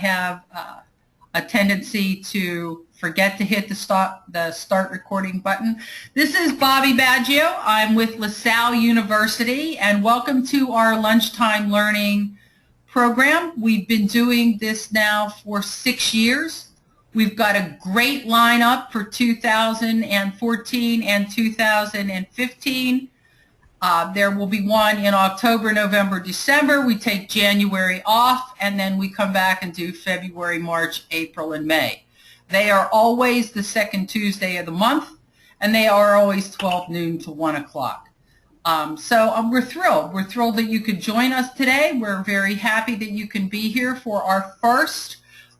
have a tendency to forget to hit the start recording button. This is Bobby Baggio. I'm with LaSalle University, and welcome to our lunchtime learning program. We've been doing this now for 6 years. We've got a great lineup for 2014 and 2015. There will be one in October, November, December. We take January off, and then we come back and do February, March, April, and May. They are always the second Tuesday of the month, and they are always 12 noon to 1 o'clock. We're thrilled. We're thrilled that you could join us today. We're very happy that you can be here for our first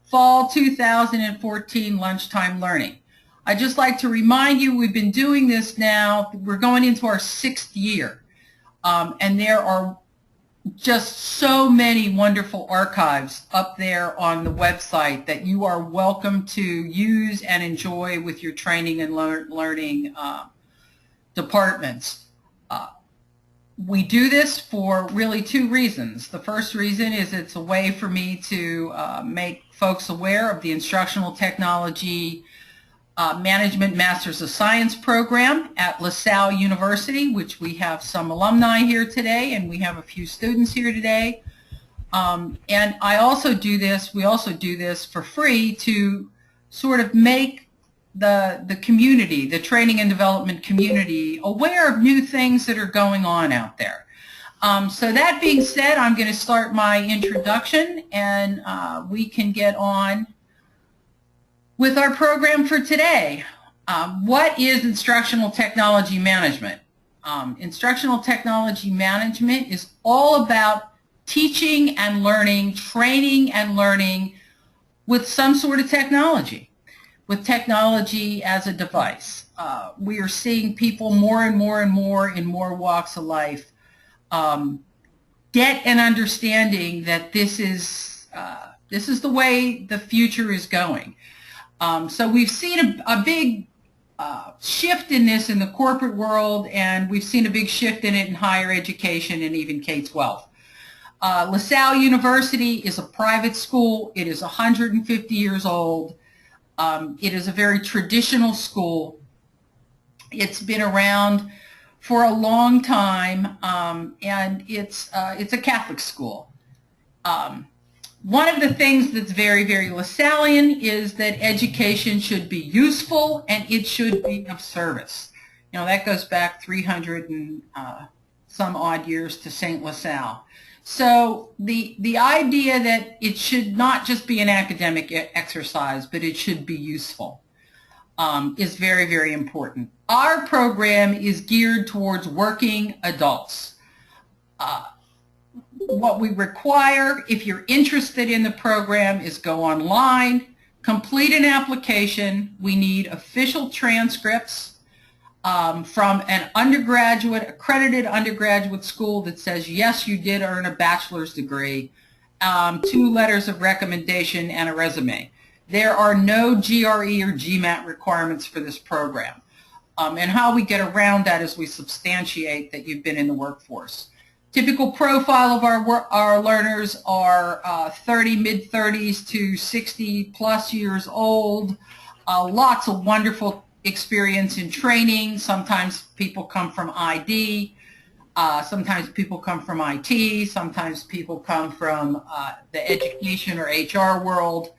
Fall 2014 Lunchtime Learning. I'd just like to remind you, we've been doing this now, we're going into our 6th year, and there are just so many wonderful archives up there on the website that you are welcome to use and enjoy with your training and learning departments. We do this for really 2 reasons. The first reason is it's a way for me to make folks aware of the Instructional Technology Management Masters of Science program at LaSalle University, which we have some alumni here today, and we have a few students here today. And we also do this for free to sort of make the community, the training and development community, aware of new things that are going on out there. So that being said, I'm going to start my introduction, and we can get on with our program for today. What is instructional technology management? Instructional technology management is all about teaching and learning, training and learning with some sort of technology, with technology as a device. We are seeing people more and more and more in more walks of life get an understanding that this is the way the future is going. So we've seen a big shift in this in the corporate world, and we've seen a big shift in it in higher education and even K-12. LaSalle University is a private school. It is 150 years old. It is a very traditional school. It's been around for a long time, and it's a Catholic school. One of the things that's very, very LaSallian is that education should be useful and it should be of service. You know, that goes back 300 and some odd years to St. LaSalle. So the idea that it should not just be an academic exercise, but it should be useful is very, very important. Our program is geared towards working adults. What we require, if you're interested in the program, is go online, complete an application. We need official transcripts from an accredited undergraduate school that says, yes, you did earn a bachelor's degree, 2 letters of recommendation, and a resume. There are no GRE or GMAT requirements for this program. And how we get around that is we substantiate that you've been in the workforce. Typical profile of our learners are mid-30s to 60-plus years old, lots of wonderful experience in training. Sometimes people come from ID, sometimes people come from IT, sometimes people come from the education or HR world.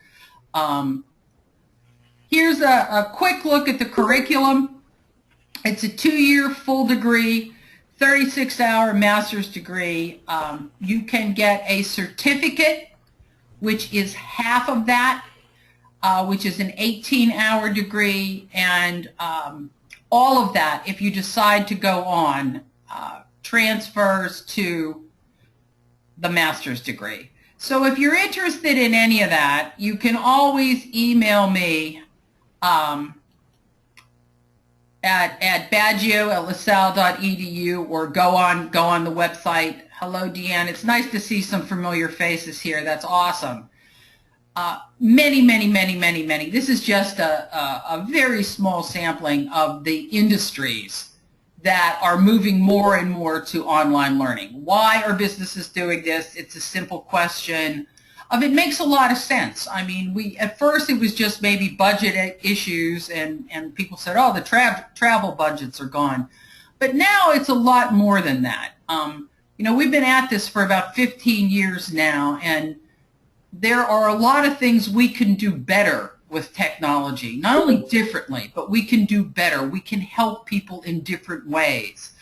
Here's a quick look at the curriculum. It's a 2-year full degree, 36-hour master's degree. You can get a certificate, which is half of that, which is an 18-hour degree, and all of that, if you decide to go on, transfers to the master's degree. So if you're interested in any of that, you can always email me at baggio@lasalle.edu, or go on the website. Hello, Deanne. It's nice to see some familiar faces here. That's awesome. Many. This is just a very small sampling of the industries that are moving more and more to online learning. Why are businesses doing this? It's a simple question. it makes a lot of sense. I mean, at first it was just maybe budget issues, and people said, oh, the travel budgets are gone. But now it's a lot more than that. We've been at this for about 15 years now, and there are a lot of things we can do better with technology. Not only differently, but we can do better. We can help people in different ways.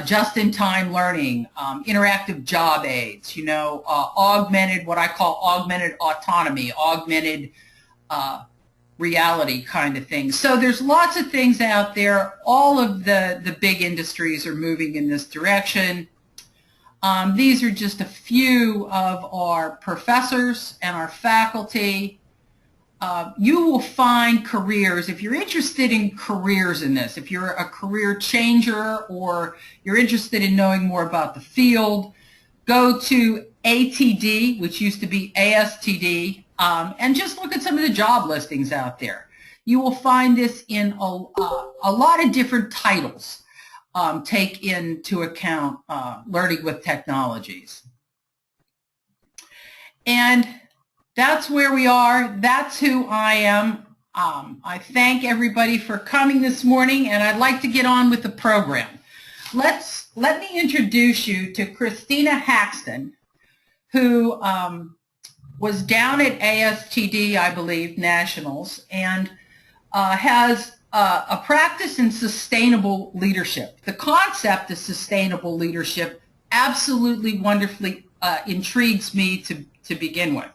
Just-in-time learning, interactive job aids, what I call augmented autonomy, augmented reality kind of things. So there's lots of things out there. All of the big industries are moving in this direction. These are just a few of our professors and our faculty. You will find careers, if you're interested in careers in this, if you're a career changer or you're interested in knowing more about the field, go to ATD, which used to be ASTD, and just look at some of the job listings out there. You will find this in a lot of different titles. Take into account learning with technologies. And that's where we are. That's who I am. I thank everybody for coming this morning, and I'd like to get on with the program. Let me introduce you to Christina Haxton, who was down at ASTD, I believe, Nationals, and has a practice in sustainable leadership. The concept of sustainable leadership absolutely wonderfully intrigues me to begin with.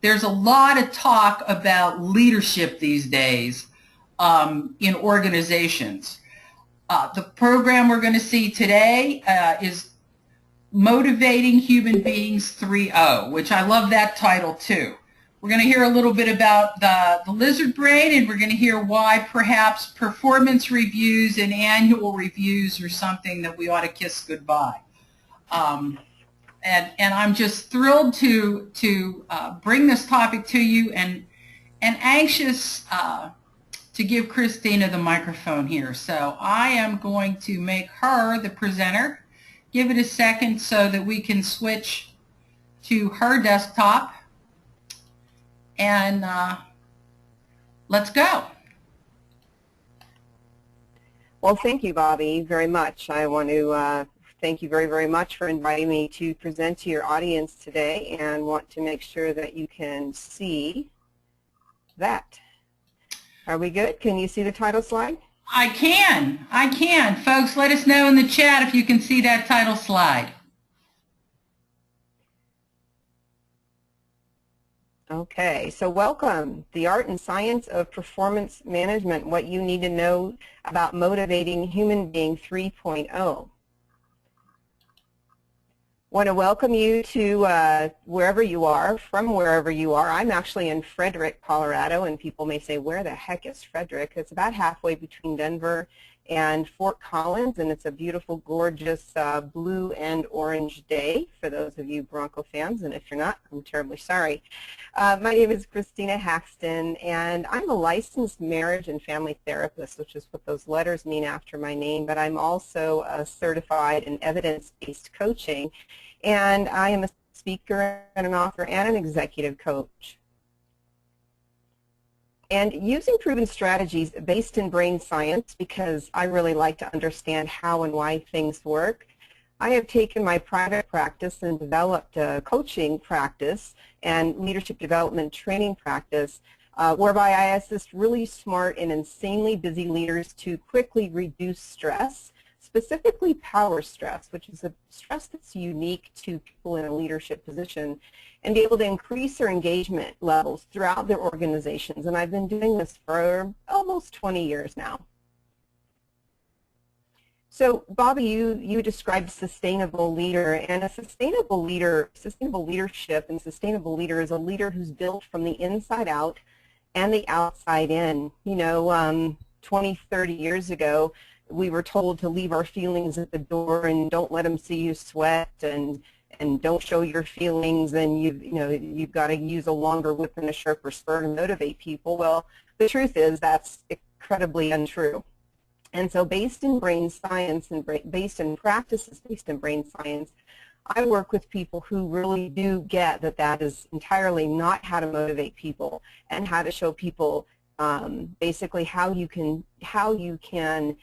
There's a lot of talk about leadership these days in organizations. The program we're going to see today is Motivating Human Beings 3.0, which I love that title too. We're going to hear a little bit about the lizard brain, and we're going to hear why perhaps performance reviews and annual reviews are something that we ought to kiss goodbye. And I'm just thrilled to bring this topic to you, and anxious to give Christina the microphone here. So I am going to make her the presenter. Give it a second so that we can switch to her desktop, and let's go. Well, thank you, Bobby, very much. I want to thank you very, very much for inviting me to present to your audience today, and want to make sure that you can see that. Are we good? Can you see the title slide? I can. Folks, let us know in the chat if you can see that title slide. Okay, so welcome. The Art and Science of Performance Management, what you need to know about Motivating Human Being 3.0. Want to welcome you to wherever you are, from wherever you are. I'm actually in Frederick, Colorado, and people may say, where the heck is Frederick? It's about halfway between Denver and Fort Collins, and it's a beautiful, gorgeous blue and orange day for those of you Bronco fans, and if you're not, I'm terribly sorry. My name is Christina Haxton, and I'm a licensed marriage and family therapist, which is what those letters mean after my name, but I'm also certified in evidence-based coaching, and I am a speaker and an author and an executive coach. And using proven strategies based in brain science, because I really like to understand how and why things work, I have taken my private practice and developed a coaching practice and leadership development training practice whereby I assist really smart and insanely busy leaders to quickly reduce stress, specifically power stress, which is a stress that's unique to people in a leadership position, and be able to increase their engagement levels throughout their organizations. And I've been doing this for almost 20 years now. So, Bobby, you described sustainable leader, and a sustainable leadership and sustainable leader is a leader who's built from the inside out and the outside in. You know, 20, 30 years ago, we were told to leave our feelings at the door and don't let them see you sweat, and don't show your feelings, and you've got to use a longer whip and a sharper spur to motivate people. Well, the truth is that's incredibly untrue. And so based in brain science and based in practices based in brain science, I work with people who really do get that that is entirely not how to motivate people and how to show people basically how you can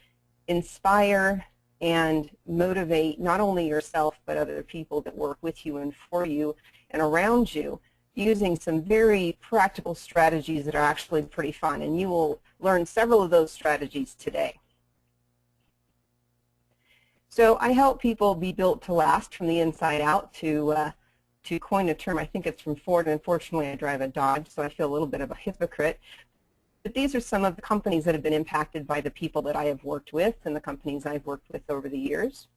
inspire and motivate not only yourself but other people that work with you and for you and around you, using some very practical strategies that are actually pretty fun. And you will learn several of those strategies today. So I help people be built to last from the inside out. To coin a term, I think it's from Ford, and unfortunately I drive a Dodge, so I feel a little bit of a hypocrite. But these are some of the companies that have been impacted by the people that I have worked with and the companies I've worked with over the years.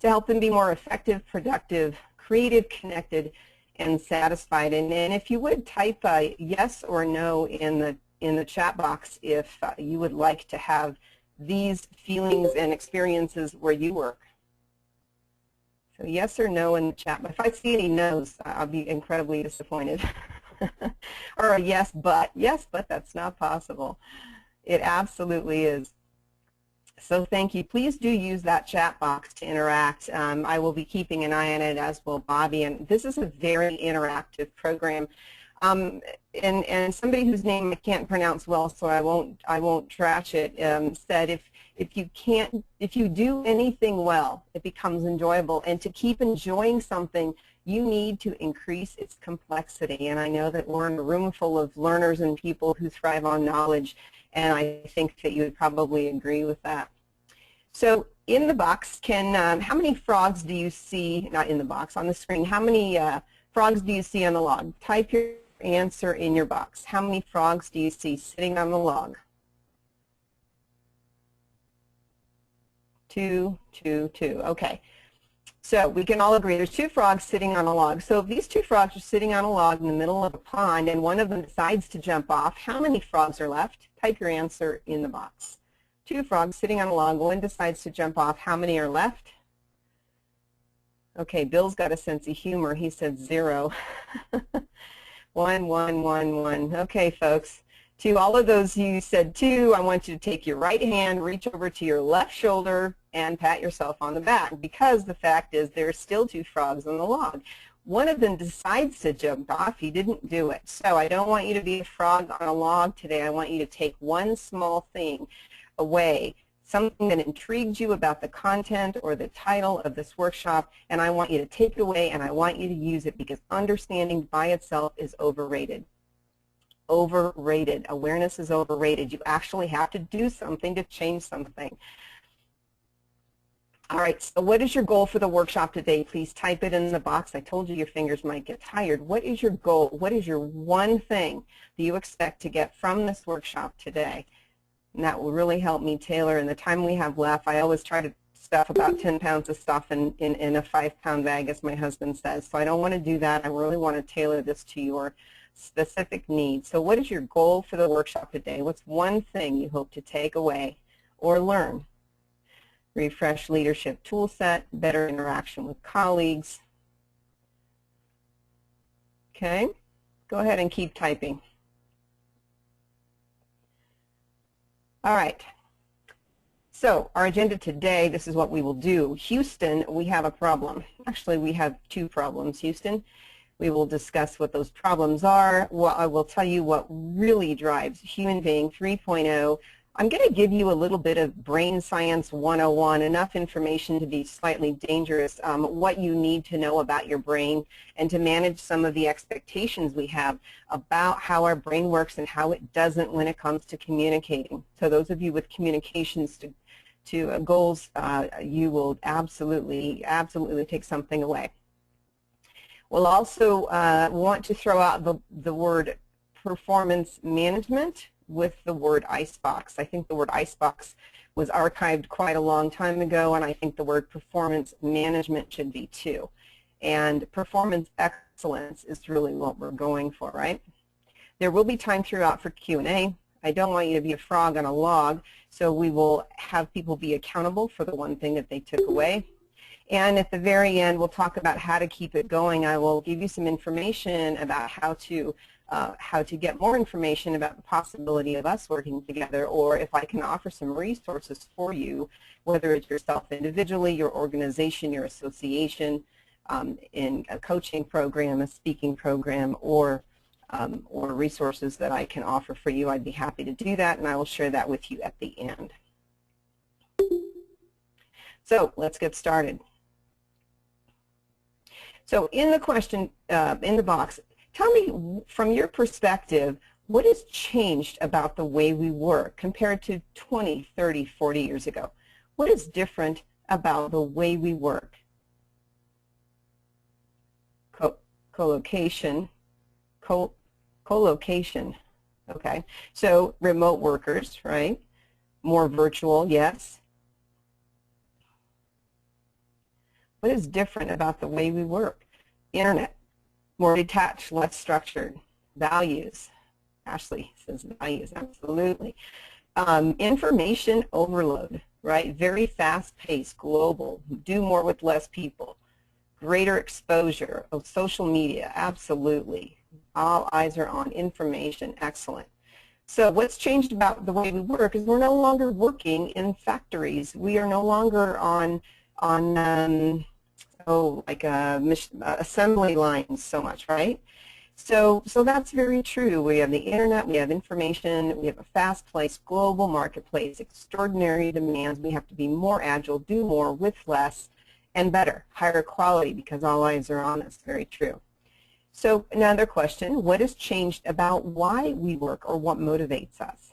To help them be more effective, productive, creative, connected, and satisfied. And if you would type a yes or no in the chat box if you would like to have these feelings and experiences where you work. So yes or no in the chat. If I see any no's, I'll be incredibly disappointed. Or a yes, but that's not possible. It absolutely is. So thank you. Please do use that chat box to interact. I will be keeping an eye on it, as will Bobby. And this is a very interactive program. And somebody whose name I can't pronounce well, so I won't trash it, said if you do anything well, it becomes enjoyable. And to keep enjoying something, you need to increase its complexity. And I know that we're in a room full of learners and people who thrive on knowledge, and I think that you would probably agree with that. So in the box, how many frogs do you see, not in the box, on the screen, how many frogs do you see on the log? Type your answer in your box. How many frogs do you see sitting on the log? 2, 2, 2. Okay. So we can all agree there's 2 frogs sitting on a log. So if these 2 frogs are sitting on a log in the middle of a pond and one of them decides to jump off, how many frogs are left? Type your answer in the box. 2 frogs sitting on a log, one decides to jump off, how many are left? Okay, Bill's got a sense of humor. He said 0. 1, 1, 1, 1. Okay, folks. To all of those who said 2, I want you to take your right hand, reach over to your left shoulder, and pat yourself on the back, because the fact is there are still 2 frogs on the log. One of them decides to jump off. He didn't do it. So I don't want you to be a frog on a log today. I want you to take one small thing away, something that intrigued you about the content or the title of this workshop, and I want you to take it away and I want you to use it, because understanding by itself is overrated. Overrated. Awareness is overrated. You actually have to do something to change something. All right, so what is your goal for the workshop today? Please type it in the box. I told you your fingers might get tired. What is your goal? What is your one thing that you expect to get from this workshop today? And that will really help me tailor. In the time we have left, I always try to stuff about 10 pounds of stuff in a 5-pound bag, as my husband says. So I don't want to do that. I really want to tailor this to your specific needs. So what is your goal for the workshop today? What's one thing you hope to take away or learn? Refresh leadership tool set, better interaction with colleagues. Okay, go ahead and keep typing. All right, so our agenda today, this is what we will do. Houston, we have a problem. Actually, we have 2 problems, Houston. We will discuss what those problems are. I will tell you what really drives Human Being 3.0. I'm going to give you a little bit of Brain Science 101, enough information to be slightly dangerous, what you need to know about your brain and to manage some of the expectations we have about how our brain works and how it doesn't when it comes to communicating. So those of you with communications to goals, you will absolutely take something away. We'll also want to throw out the word performance management with the word icebox. I think the word icebox was archived quite a long time ago, and I think the word performance management should be too. And performance excellence is really what we're going for, right? There will be time throughout for Q&A. I don't want you to be a frog on a log, so we will have people be accountable for the one thing that they took away. And at the very end, we'll talk about how to keep it going. I will give you some information about how to get more information about the possibility of us working together, or if I can offer some resources for you, whether it's yourself individually, your organization, your association, in a coaching program, a speaking program, or resources that I can offer for you. I'd be happy to do that, and I will share that with you at the end. So let's get started. So in the question, in the box, tell me from your perspective, what has changed about the way we work compared to 20, 30, 40 years ago? What is different about the way we work? Co-location, okay. So remote workers, right? More virtual, yes. What is different about the way we work? Internet, more detached, less structured. Values. Ashley says values, absolutely. Information overload, right? Very fast-paced, global, do more with less people. Greater exposure of social media, absolutely. All eyes are on information, excellent. So what's changed about the way we work is we're no longer working in factories. We are no longer on assembly lines so much, right? So that's very true. We have the internet, we have information, we have a fast-paced global marketplace, extraordinary demands. We have to be more agile, do more with less, and better, higher quality, because all eyes are on us. Very true. So another question, what has changed about why we work, or what motivates us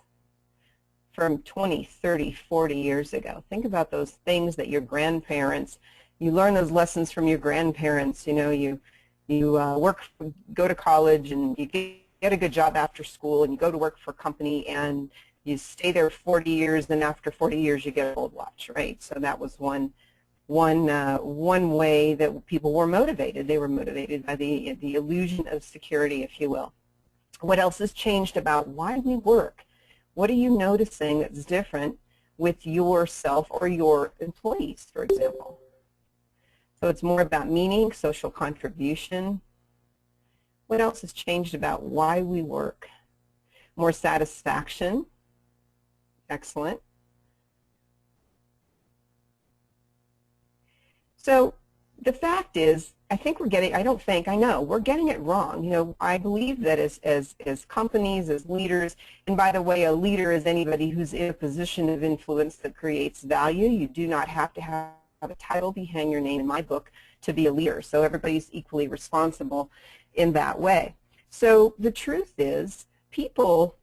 from 20, 30, 40 years ago? Think about those things that your grandparents, you learn those lessons from your grandparents. You know, you go to college, and you get a good job after school, and you go to work for a company, and you stay there 40 years, and after 40 years you get a gold watch, right? So that was one way that people were motivated. They were motivated by the illusion of security, if you will. What else has changed about why we work? What are you noticing that's different with yourself or your employees, for example? So it's more about meaning, social contribution. What else has changed about why we work? More satisfaction. Excellent. So the fact is, I know, we're getting it wrong. You know, I believe that as companies, as leaders, and by the way, a leader is anybody who's in a position of influence that creates value. You do not have to have a title behind your name in my book to be a leader. So everybody's equally responsible in that way. So the truth is, people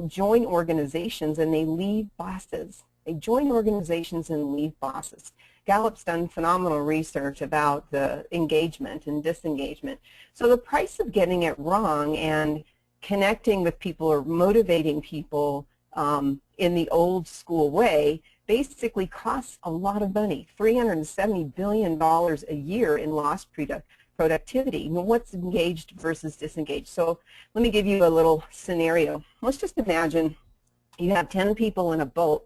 join organizations and they leave bosses. They join organizations and leave bosses. Gallup's done phenomenal research about the engagement and disengagement. So the price of getting it wrong and connecting with people or motivating people in the old school way basically costs a lot of money, $370 billion a year in lost productivity. Now, what's engaged versus disengaged? So let me give you a little scenario. Let's just imagine you have 10 people in a boat,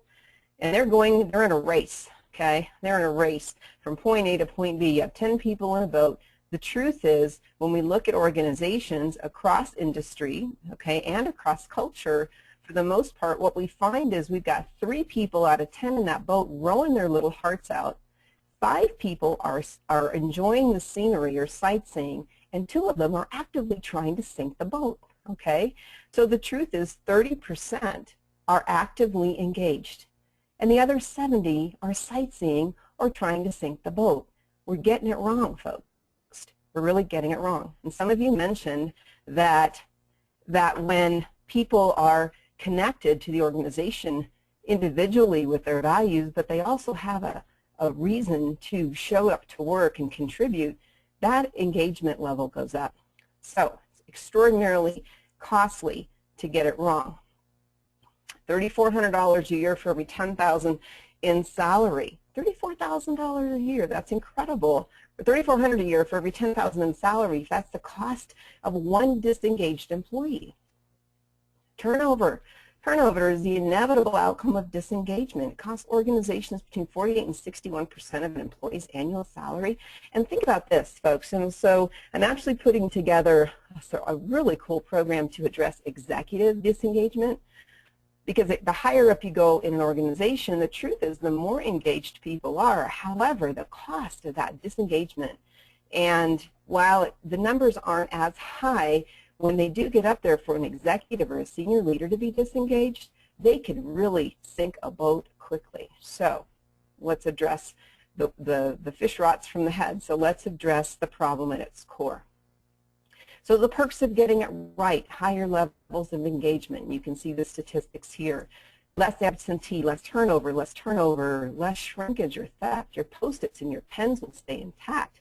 and they're in a race, okay? They're in a race from point A to point B. You have 10 people in a boat. The truth is, when we look at organizations across industry, okay, and across culture, for the most part, what we find is we've got 3 people out of 10 in that boat rowing their little hearts out. 5 people are enjoying the scenery or sightseeing, and 2 of them are actively trying to sink the boat, okay? So the truth is 30% are actively engaged, and the other 70 are sightseeing or trying to sink the boat. We're getting it wrong, folks. We're really getting it wrong. And some of you mentioned that when people are connected to the organization individually with their values, but they also have a reason to show up to work and contribute, that engagement level goes up. So it's extraordinarily costly to get it wrong. $3,400 a year for every $10,000 in salary. $34,000 a year, that's incredible. $3,400 a year for every $10,000 in salary, that's the cost of one disengaged employee. Turnover Turnover is the inevitable outcome of disengagement. It costs organizations between 48 and 61% of an employee's annual salary. And think about this, folks. And so I'm actually putting together a really cool program to address executive disengagement, because the higher up you go in an organization, the truth is the more engaged people are. However, the cost of that disengagement, and while the numbers aren't as high, when they do get up there for an executive or a senior leader to be disengaged, they can really sink a boat quickly. So let's address the fish rots from the head. So let's address the problem at its core. So the perks of getting it right: higher levels of engagement. You can see the statistics here. Less absentee, less turnover, less shrinkage or theft. Your Post-its and your pens will stay intact.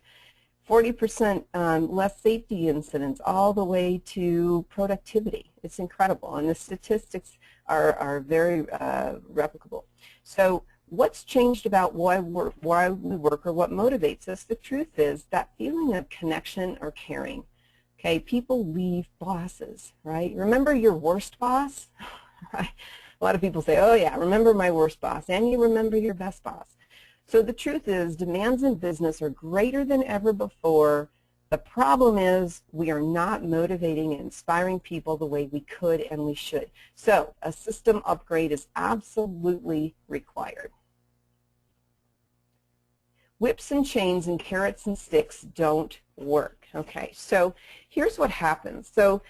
40% less safety incidents, all the way to productivity. It's incredible, and the statistics are very replicable. So what's changed about why we work or what motivates us? The truth is that feeling of connection or caring. Okay, people leave bosses, right? Remember your worst boss? Right? A lot of people say, oh yeah, remember my worst boss, and you remember your best boss. So the truth is, demands in business are greater than ever before. The problem is we are not motivating and inspiring people the way we could and we should. So a system upgrade is absolutely required. Whips and chains and carrots and sticks don't work. Okay, so here's what happens. So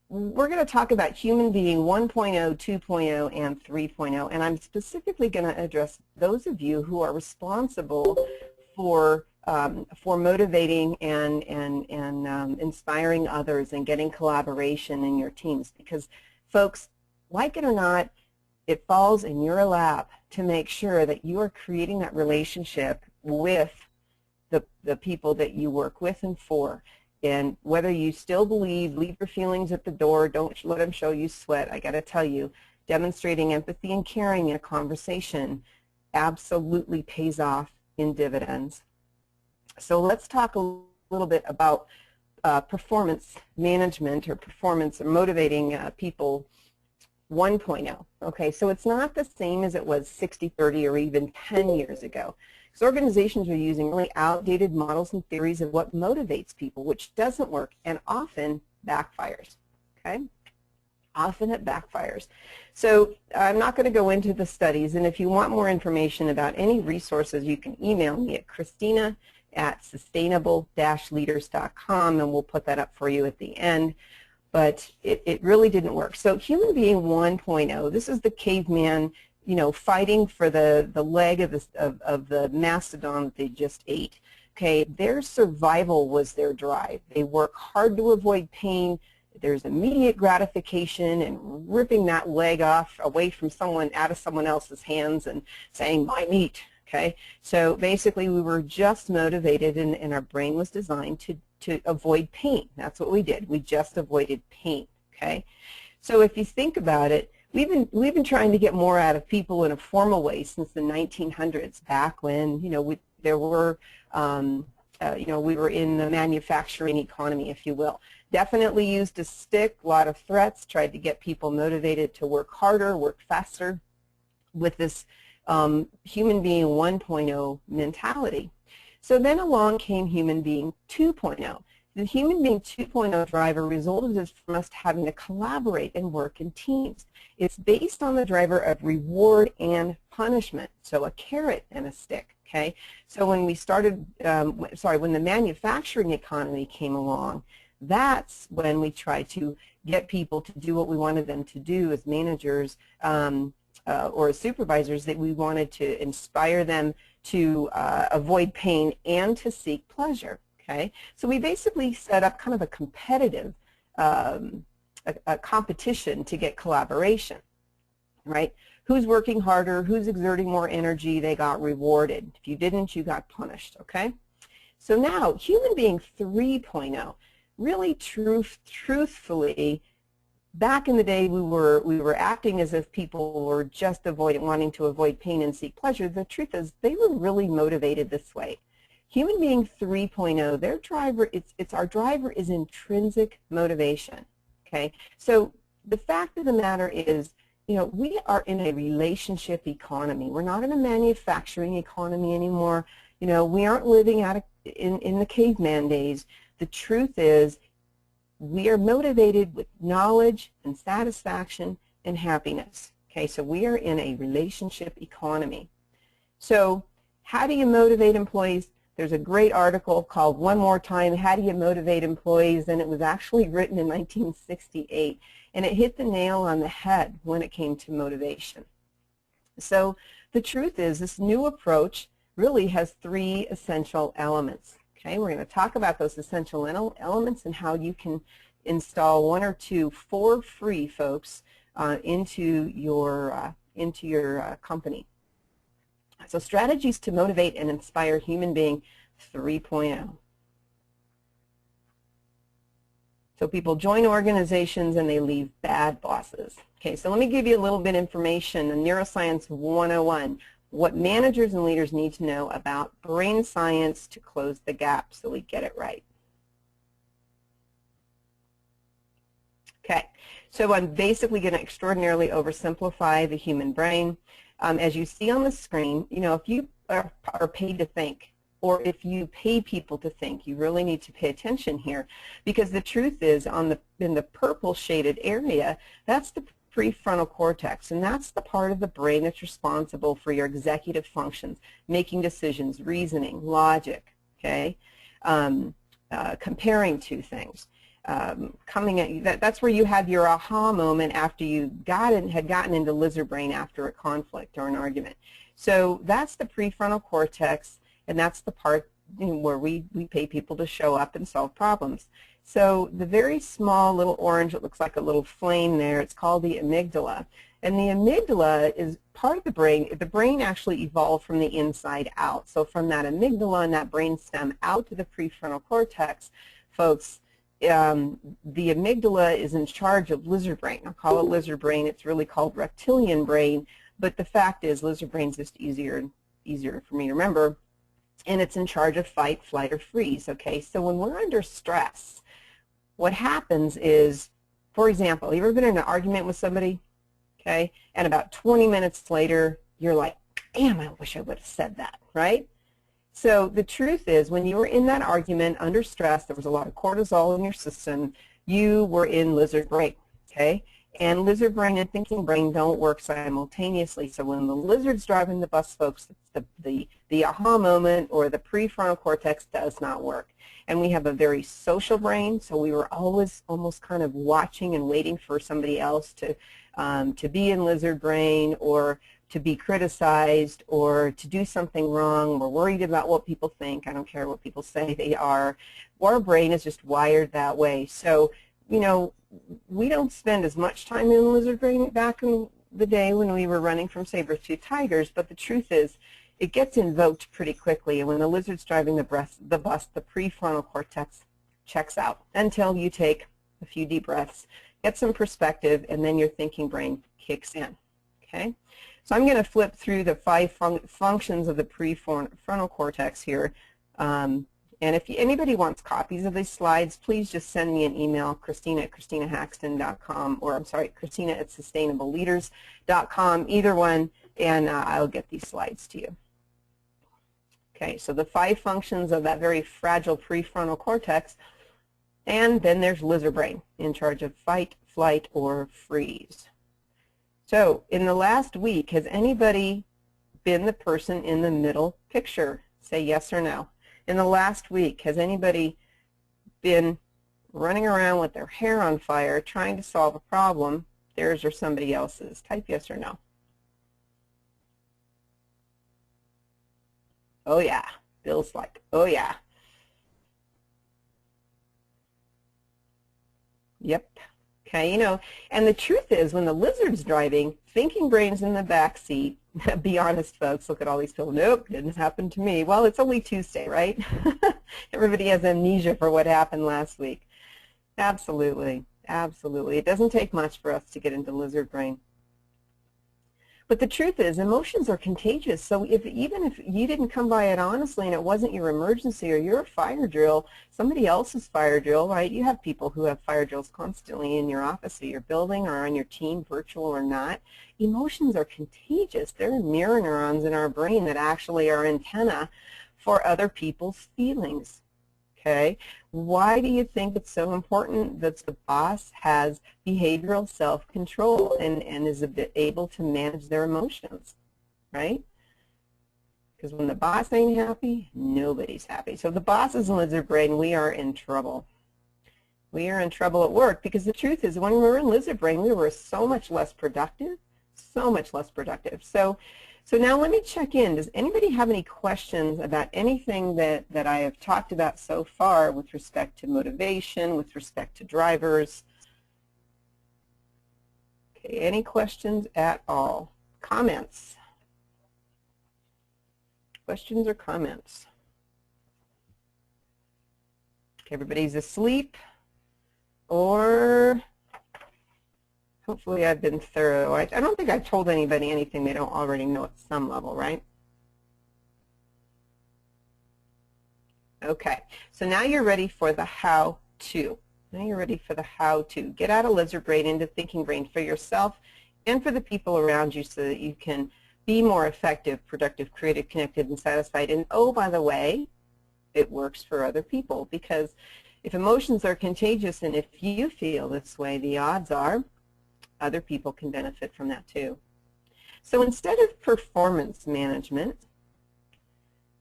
we're going to talk about human being 1.0, 2.0, and 3.0, and I'm specifically going to address those of you who are responsible for motivating and inspiring others and getting collaboration in your teams. Because, folks, like it or not, it falls in your lap to make sure that you are creating that relationship with the people that you work with and for. And whether you still believe, leave your feelings at the door, don't let them show you sweat, I got to tell you, demonstrating empathy and caring in a conversation absolutely pays off in dividends. So let's talk a little bit about performance management, or performance or motivating people 1.0. Okay, so it's not the same as it was 60, 30, or even 10 years ago. Because organizations are using really outdated models and theories of what motivates people, which doesn't work and often backfires. Okay? Often it backfires. So I'm not going to go into the studies, and if you want more information about any resources, you can email me at Christina@sustainable-leaders.com, and we'll put that up for you at the end. But it really didn't work. So human being 1.0, this is the caveman, you know, fighting for the leg of the mastodon that they just ate. Okay, their survival was their drive. They work hard to avoid pain. There's immediate gratification and ripping that leg off away from someone, out of someone else's hands, and saying, my meat. Okay, so basically we were just motivated, and our brain was designed to avoid pain. That's what we did. We just avoided pain. Okay, so if you think about it, we've been trying to get more out of people in a formal way since the 1900s, back when, you know, we were in the manufacturing economy, if you will. Definitely used a stick, a lot of threats, tried to get people motivated to work harder, work faster, with this human being 1.0 mentality. So then along came human being 2.0. The human being 2.0 driver resulted from us having to collaborate and work in teams. It's based on the driver of reward and punishment, so a carrot and a stick. Okay, so when we started, when the manufacturing economy came along, that's when we tried to get people to do what we wanted them to do as managers or as supervisors, that we wanted to inspire them to avoid pain and to seek pleasure. Okay, so we basically set up kind of a competitive a competition to get collaboration, right? Who's working harder, who's exerting more energy, they got rewarded. If you didn't, you got punished, okay? So now, human being 3.0, really truthfully, back in the day we were acting as if people were just wanting to avoid pain and seek pleasure. The truth is, they were really motivated this way. Human being 3.0, their driver, our driver is intrinsic motivation. Okay, so the fact of the matter is, you know, we are in a relationship economy. We're not in a manufacturing economy anymore. You know, we aren't living in the caveman days. The truth is, we are motivated with knowledge and satisfaction and happiness. Okay, so we are in a relationship economy. So how do you motivate employees? There's a great article called One More Time, How Do You Motivate Employees? And it was actually written in 1968. And it hit the nail on the head when it came to motivation. So the truth is, this new approach really has 3 essential elements. Okay, we're going to talk about those essential elements and how you can install 1 or 2 for free, folks, into your company. So strategies to motivate and inspire human being 3.0. So people join organizations and they leave bad bosses. Okay, so let me give you a little bit of information in Neuroscience 101. What managers and leaders need to know about brain science to close the gap so we get it right. Okay, so I'm basically going to extraordinarily oversimplify the human brain. As you see on the screen, you know, if you are paid to think, or if you pay people to think, you really need to pay attention here, because the truth is, in the purple shaded area, that's the prefrontal cortex, and that's the part of the brain that's responsible for your executive functions, making decisions, reasoning, logic, okay, comparing two things. That's where you have your aha moment after you had gotten into lizard brain after a conflict or an argument. So that's the prefrontal cortex, and that's the part where we pay people to show up and solve problems. So the very small little orange, it looks like a little flame there, it's called the amygdala. And the amygdala is part of the brain. The brain actually evolved from the inside out. So from that amygdala and that brain stem out to the prefrontal cortex, folks, the amygdala is in charge of lizard brain. I'll call it lizard brain. It's really called reptilian brain, but the fact is lizard brain's just easier for me to remember, and it's in charge of fight, flight, or freeze. Okay, so when we're under stress, what happens is, for example, you ever been in an argument with somebody, okay, and about 20 minutes later, you're like, damn, I wish I would have said that, right? So the truth is, when you were in that argument under stress, there was a lot of cortisol in your system, you were in lizard brain, okay? And lizard brain and thinking brain don't work simultaneously. So when the lizard's driving the bus, folks, the aha moment or the prefrontal cortex does not work. And we have a very social brain, so we were always almost kind of watching and waiting for somebody else to be in lizard brain, or to be criticized, or to do something wrong. We're worried about what people think. I don't care what people say they are. Our brain is just wired that way. So, you know, we don't spend as much time in lizard brain back in the day when we were running from saber-toothed tigers, but the truth is, it gets invoked pretty quickly, and when the lizard's driving the bus, the prefrontal cortex checks out until you take a few deep breaths, get some perspective, and then your thinking brain kicks in, okay? So I'm going to flip through the 5 functions of the prefrontal cortex here. And if anybody wants copies of these slides, please just send me an email, Christina@ChristinaHaxton.com, or I'm sorry, Christina@SustainableLeaders.com, either one, and I'll get these slides to you. Okay, so the 5 functions of that very fragile prefrontal cortex, and then there's lizard brain, in charge of fight, flight, or freeze. So in the last week, has anybody been the person in the middle picture? Say yes or no. In the last week, has anybody been running around with their hair on fire trying to solve a problem, theirs or somebody else's? Type yes or no. Oh yeah. Bill's like, oh yeah. Yep. Okay, you know, and the truth is, when the lizard's driving, thinking brain's in the back seat. Be honest, folks, look at all these people. Nope, didn't happen to me. Well, it's only Tuesday, right? Everybody has amnesia for what happened last week. Absolutely, absolutely. It doesn't take much for us to get into lizard brain. But the truth is, emotions are contagious. So even if you didn't come by it honestly and it wasn't your emergency or your fire drill, somebody else's fire drill, right? You have people who have fire drills constantly in your office or your building or on your team, virtual or not. Emotions are contagious. They're mirror neurons in our brain that actually are antenna for other people's feelings. Okay, why do you think it's so important that the boss has behavioral self-control and is able to manage their emotions, right? Because when the boss ain't happy, nobody's happy. So the boss is a lizard brain, we are in trouble. We are in trouble at work because the truth is when we were in lizard brain, we were so much less productive, so much less productive. So now let me check in. Does anybody have any questions about anything that I have talked about so far with respect to motivation, with respect to drivers? Okay, any questions at all? Comments? Questions or comments? Okay, everybody's asleep or... Hopefully I've been thorough. I don't think I've told anybody anything they don't already know at some level, right? Okay, so now you're ready for the how-to. Now you're ready for the how-to. Get out of lizard brain into thinking brain for yourself and for the people around you so that you can be more effective, productive, creative, connected, and satisfied. And oh, by the way, it works for other people because if emotions are contagious and if you feel this way, the odds are other people can benefit from that too. So instead of performance management,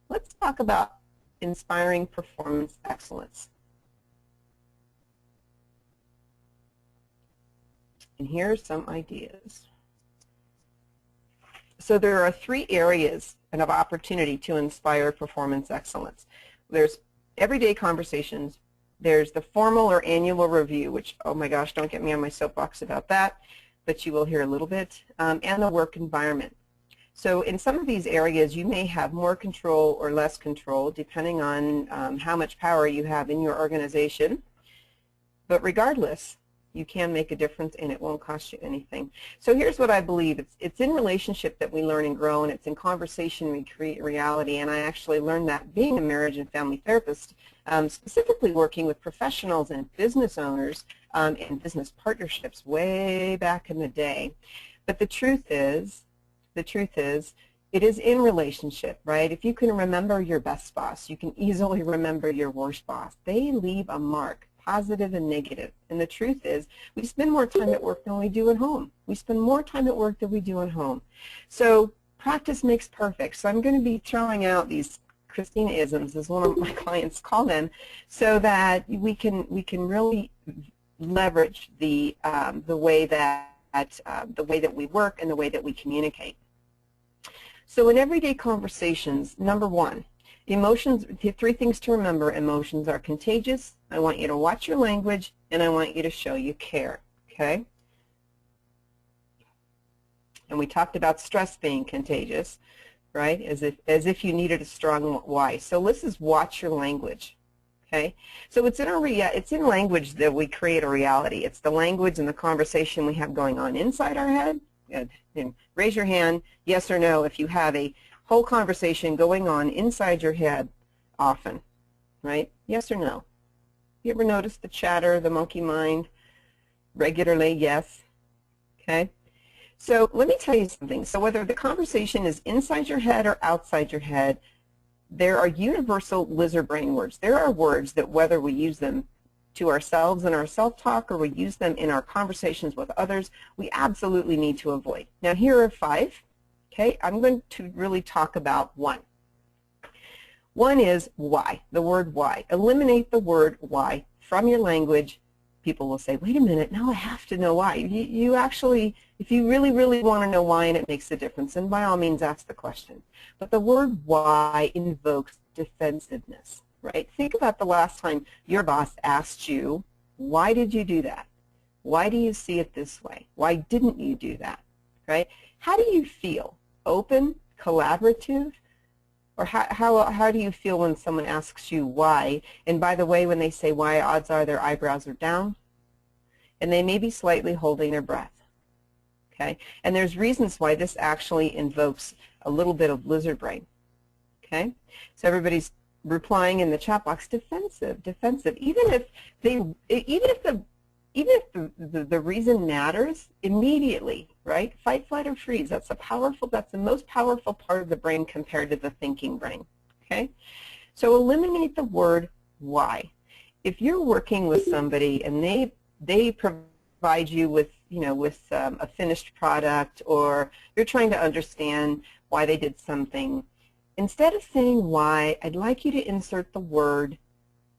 let's talk about inspiring performance excellence. And here are some ideas. So there are 3 areas of opportunity to inspire performance excellence. There's everyday conversations. There's the formal or annual review, which, oh my gosh, don't get me on my soapbox about that, but you will hear a little bit, and the work environment. So in some of these areas, you may have more control or less control, depending on how much power you have in your organization. But regardless, you can make a difference, and it won't cost you anything. So here's what I believe. It's in relationship that we learn and grow, and it's in conversation we create reality. And I actually learned that being a marriage and family therapist, specifically working with professionals and business owners and business partnerships way back in the day. But the truth is, it is in relationship, right? If you can remember your best boss, you can easily remember your worst boss. They leave a mark, positive and negative. And the truth is, we spend more time at work than we do at home. We spend more time at work than we do at home. So practice makes perfect. So I'm going to be throwing out these Christina-isms, as one of my clients call them, so that we can really leverage the way that we work and the way that we communicate. So in everyday conversations, number 1, emotions, the 3 things to remember: emotions are contagious. I want you to watch your language, and I want you to show you care, okay? And we talked about stress being contagious, right, as if you needed a strong why. So let's just watch your language, okay? So it's in language that we create a reality. It's the language and the conversation we have going on inside our head. And raise your hand, yes or no, if you have a whole conversation going on inside your head often, right? Yes or no? You ever notice the chatter, the monkey mind regularly? Yes. Okay. So let me tell you something. So whether the conversation is inside your head or outside your head, there are universal lizard brain words. There are words that whether we use them to ourselves in our self-talk or we use them in our conversations with others, we absolutely need to avoid. Now here are 5. Okay, I'm going to really talk about 1. 1 is why, the word why. Eliminate the word why from your language. People will say, wait a minute, now I have to know why. You actually, if you really, really want to know why and it makes a difference, then by all means ask the question. But the word why invokes defensiveness, right? Think about the last time your boss asked you, why did you do that? Why do you see it this way? Why didn't you do that, right? How do you feel? Open, collaborative? Or how do you feel when someone asks you why? And by the way, when they say why, odds are their eyebrows are down, and they may be slightly holding their breath. Okay? And there's reasons why this actually invokes a little bit of lizard brain. Okay? So everybody's replying in the chat box, defensive, defensive. Even if the reason matters, immediately, right? Fight, flight, or freeze. That's the most powerful part of the brain compared to the thinking brain. Okay? So eliminate the word why. If you're working with somebody and they provide you with a finished product, or you're trying to understand why they did something, instead of saying why, I'd like you to insert the word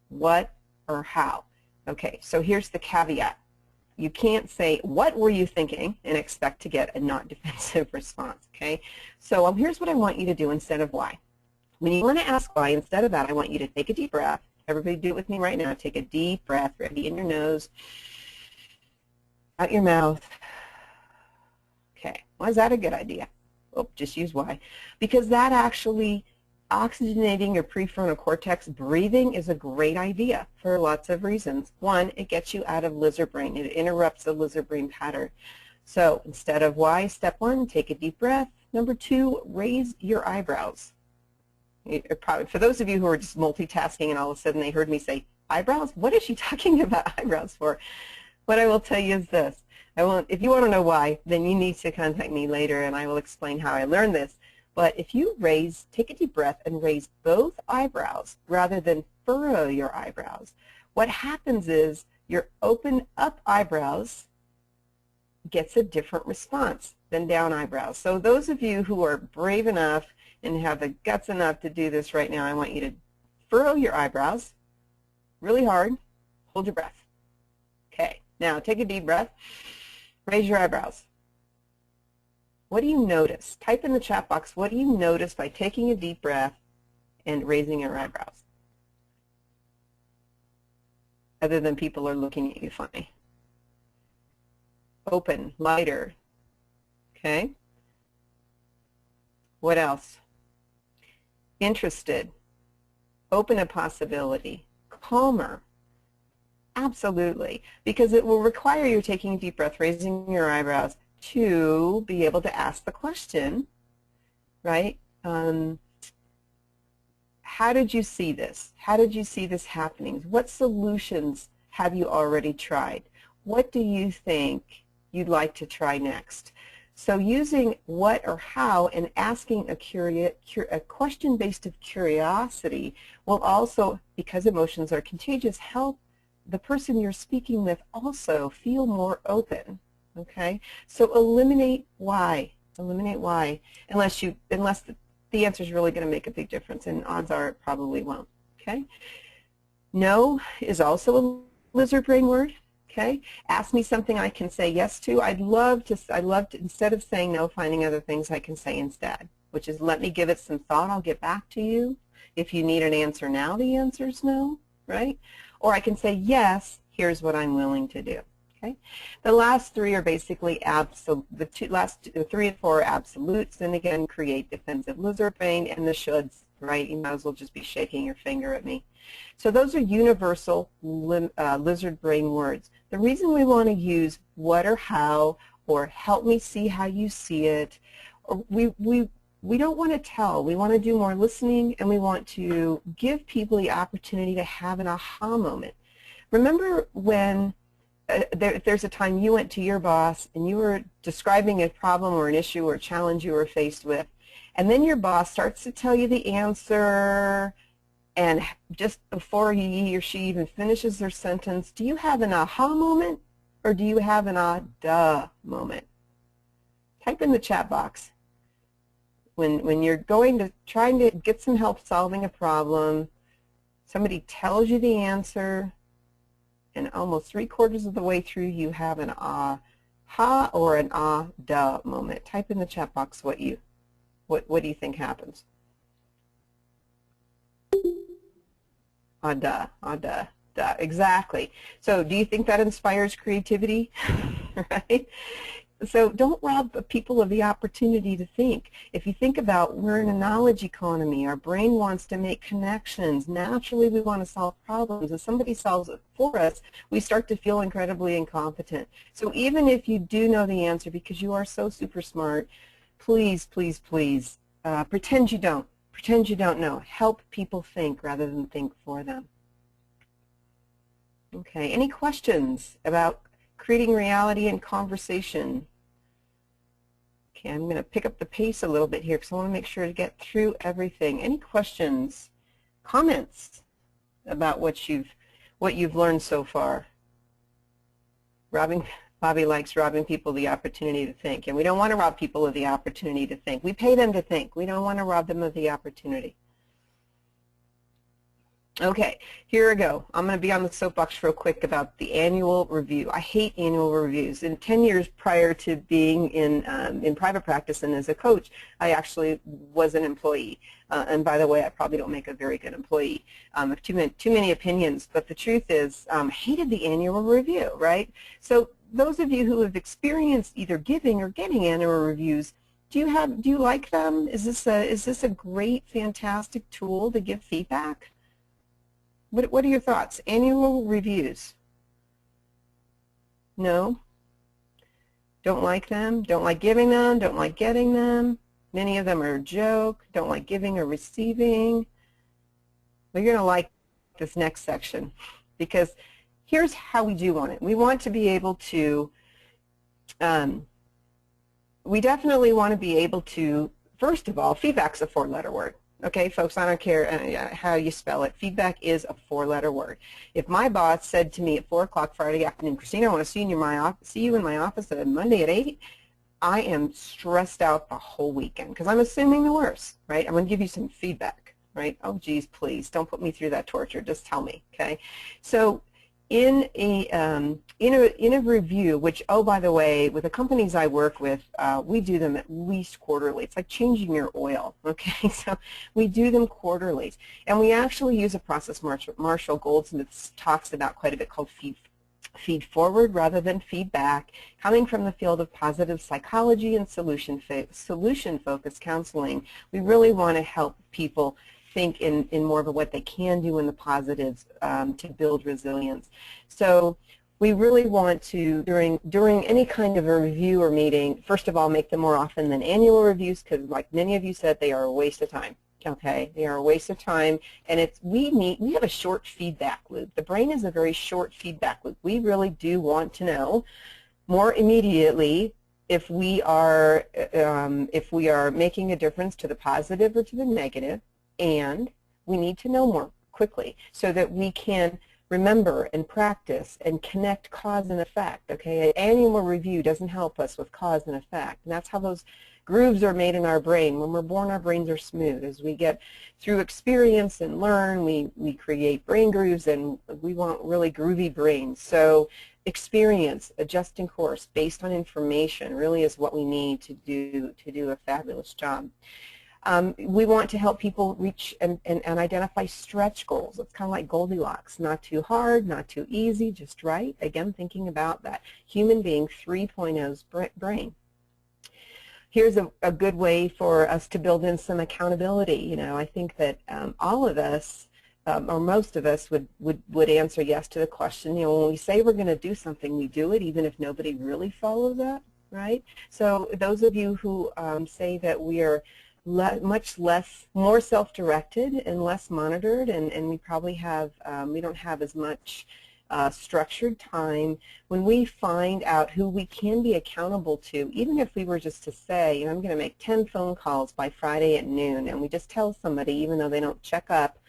what or how. Okay, so here's the caveat. You can't say, what were you thinking, and expect to get a not defensive response, okay? So here's what I want you to do instead of why. When you want to ask why, instead of that, I want you to take a deep breath. Everybody do it with me right now. Take a deep breath, ready in your nose, out your mouth. Okay, why is that a good idea? Oh, just use why. Because that actually, oxygenating your prefrontal cortex, breathing is a great idea for lots of reasons. One, it gets you out of lizard brain. It interrupts the lizard brain pattern. So instead of why, step one, take a deep breath. Number two, raise your eyebrows. Probably, for those of you who are just multitasking and all of a sudden they heard me say eyebrows, what is she talking about eyebrows for? What I will tell you is this. If you want to know why, then you need to contact me later and I will explain how I learned this. But if you take a deep breath and raise both eyebrows rather than furrow your eyebrows, what happens is your open up eyebrows gets a different response than down eyebrows. So those of you who are brave enough and have the guts enough to do this right now, I want you to furrow your eyebrows really hard. Hold your breath. Okay, now take a deep breath. Raise your eyebrows. What do you notice? Type in the chat box, what do you notice by taking a deep breath and raising your eyebrows? Other than people are looking at you funny. Open, lighter. Okay. What else? Interested. Open to possibility. Calmer. Absolutely. Because it will require you taking a deep breath, raising your eyebrows, to be able to ask the question, right? How did you see this? How did you see this happening? What solutions have you already tried? What do you think you'd like to try next? So using what or how and asking a question based of curiosity will also, because emotions are contagious, help the person you're speaking with also feel more open. Okay, so eliminate why. Eliminate why, unless the answer is really going to make a big difference, and odds are it probably won't. Okay, no is also a lizard brain word. Okay, ask me something I can say yes to. I'd love to, instead of saying no, finding other things I can say instead, which is let me give it some thought. I'll get back to you. If you need an answer now, the answer is no, right? Or I can say yes. Here's what I'm willing to do. Okay. The last three are basically the 3 and 4 are absolutes, and again create defensive lizard brain, and the shoulds, right? You might as well just be shaking your finger at me. So those are universal lizard brain words. The reason we want to use what or how, or help me see how you see it, or we don't want to tell. We want to do more listening, and we want to give people the opportunity to have an aha moment. Remember when there's a time you went to your boss and you were describing a problem or an issue or a challenge you were faced with, and then your boss starts to tell you the answer, and just before he or she even finishes their sentence, do you have an aha moment or do you have an ah-duh moment? Type in the chat box. When you're trying to get some help solving a problem, somebody tells you the answer, and almost 3/4 of the way through you have an ah-ha or an ah-duh moment. Type in the chat box what do you think happens? Ah-duh, ah-duh, duh. Exactly. So do you think that inspires creativity? Right? So don't rob people of the opportunity to think. If you think about, we're in a knowledge economy. Our brain wants to make connections. Naturally, we want to solve problems. If somebody solves it for us, we start to feel incredibly incompetent. So even if you do know the answer because you are so super smart, please, please, please, pretend you don't. Pretend you don't know. Help people think rather than think for them. Okay, any questions about creating reality and conversation? Okay, I'm going to pick up the pace a little bit here because I want to make sure to get through everything. Any questions, comments about what you've learned so far? Bobby likes robbing people the opportunity to think, and we don't want to rob people of the opportunity to think. We pay them to think. We don't want to rob them of the opportunity. Okay, here we go. I'm going to be on the soapbox real quick about the annual review. I hate annual reviews. In 10 years prior to being in private practice and as a coach, I actually was an employee. And by the way, I probably don't make a very good employee. I have too many opinions, but the truth is, I hated the annual review, right? So those of you who have experienced either giving or getting annual reviews, do you like them? Is this a great, fantastic tool to give feedback? What are your thoughts? Annual reviews? No? Don't like them? Don't like giving them? Don't like getting them? Many of them are a joke. Don't like giving or receiving. Well, you're going to like this next section because here's how we do want it. We want to be able to, we definitely want to be able to, first of all, feedback's a 4-letter word. Okay, folks, I don't care how you spell it. Feedback is a 4-letter word. If my boss said to me at 4 o'clock Friday afternoon, Christina, I want to see you in my office on Monday at 8, I am stressed out the whole weekend because I'm assuming the worst, right? I'm going to give you some feedback, right? Oh, geez, please, don't put me through that torture. Just tell me, okay? So in a review, which, oh, by the way, with the companies I work with, we do them at least quarterly. It's like changing your oil, okay? So we do them quarterly. And we actually use a process Marshall Goldsmith talks about quite a bit called feed forward rather than feedback, coming from the field of positive psychology and solution-focused counseling. We really want to help people think in more of what they can do in the positives to build resilience. So we really want to, during any kind of a review or meeting, first of all, make them more often than annual reviews because, like many of you said, they are a waste of time. Okay, they are a waste of time, and we have a short feedback loop. The brain is a very short feedback loop. We really do want to know more immediately if we are making a difference to the positive or to the negative. And we need to know more quickly so that we can remember and practice and connect cause and effect. Okay, an annual review doesn't help us with cause and effect, and that's how those grooves are made in our brain. When we're born, our brains are smooth. As we get through experience and learn, we create brain grooves, and we want really groovy brains. So experience, adjusting course based on information really is what we need to do a fabulous job. We want to help people reach and identify stretch goals. It's kind of like Goldilocks, not too hard, not too easy, just right. Again, thinking about that human being 3.0's brain. Here's a good way for us to build in some accountability. You know, I think that all of us, or most of us, would answer yes to the question. You know, when we say we're going to do something, we do it, even if nobody really follows up, right? So those of you who say that we are more self-directed and less monitored, and we probably have, we don't have as much structured time. When we find out who we can be accountable to, even if we were just to say, you know, I'm going to make 10 phone calls by Friday at noon, and we just tell somebody even though they don't check up,